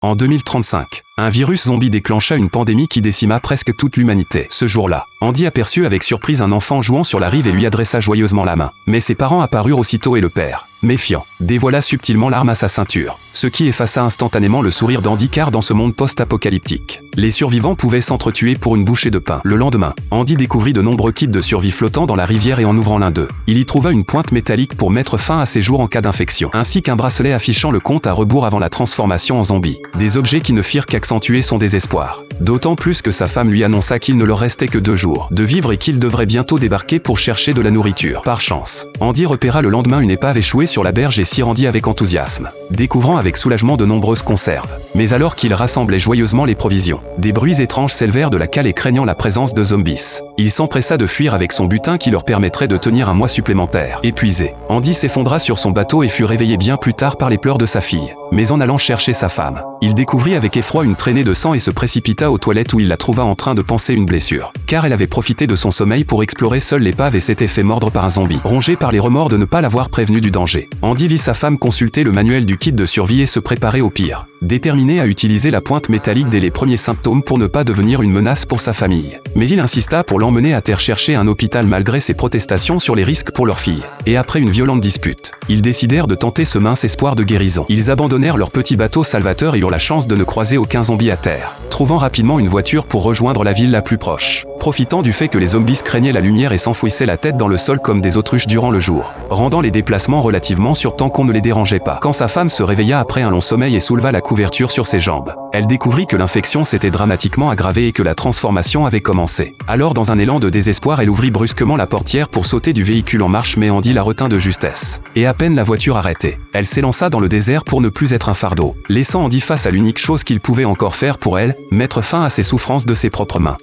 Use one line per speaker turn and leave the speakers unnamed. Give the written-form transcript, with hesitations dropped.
En 2035, un virus zombie déclencha une pandémie qui décima presque toute l'humanité. Ce jour-là, Andy aperçut avec surprise un enfant jouant sur la rive et lui adressa joyeusement la main. Mais ses parents apparurent aussitôt et le père, méfiant, dévoila subtilement l'arme à sa ceinture, ce qui effaça instantanément le sourire d'Andy car dans ce monde post-apocalyptique, les survivants pouvaient s'entretuer pour une bouchée de pain. Le lendemain, Andy découvrit de nombreux kits de survie flottant dans la rivière et en ouvrant l'un d'eux, il y trouva une pointe métallique pour mettre fin à ses jours en cas d'infection, ainsi qu'un bracelet affichant le compte à rebours avant la transformation en zombie. Des objets qui ne firent qu'accentuer son désespoir. D'autant plus que sa femme lui annonça qu'il ne leur restait que 2 jours de vivre et qu'il devrait bientôt débarquer pour chercher de la nourriture. Par chance, Andy repéra le lendemain une épave échouée sur la berge et s'y rendit avec enthousiasme, découvrant avec soulagement de nombreuses conserves. Mais alors qu'il rassemblait joyeusement les provisions, des bruits étranges s'élevèrent de la cale et craignant la présence de zombies, il s'empressa de fuir avec son butin qui leur permettrait de tenir un mois supplémentaire. Épuisé, Andy s'effondra sur son bateau et fut réveillé bien plus tard par les pleurs de sa fille. Mais en allant chercher sa femme, il découvrit avec effroi une traînée de sang et se précipita aux toilettes où il la trouva en train de panser une blessure, car elle avait profité de son sommeil pour explorer seule l'épave et s'était fait mordre par un zombie. Rongé par les remords de ne pas l'avoir prévenu du danger, Andy vit sa femme consulter le manuel du kit de survie et se préparer au pire, déterminé à utiliser la pointe métallique dès les premiers symptômes pour ne pas devenir une menace pour sa famille. Mais il insista pour l'emmener à terre chercher un hôpital malgré ses protestations sur les risques pour leur fille. Et après une violente dispute, ils décidèrent de tenter ce mince espoir de guérison. Ils abandonnèrent leur petit bateau salvateur et eurent la chance de ne croiser aucun zombie à terre, trouvant rapidement une voiture pour rejoindre la ville la plus proche, profitant du fait que les zombies craignaient la lumière et s'enfouissaient la tête dans le sol comme des autruches durant le jour, rendant les déplacements relativement sûrs tant qu'on ne les dérangeait pas. Quand sa femme se réveilla après un long sommeil et souleva la couverture sur ses jambes, elle découvrit que l'infection s'était dramatiquement aggravée et que la transformation avait commencé. Alors dans un élan de désespoir, elle ouvrit brusquement la portière pour sauter du véhicule en marche, mais Andy la retint de justesse. Et à peine la voiture arrêtée, elle s'élança dans le désert pour ne plus être un fardeau, laissant Andy face à l'unique chose qu'il pouvait encore faire pour elle, mettre fin à ses souffrances de ses propres mains.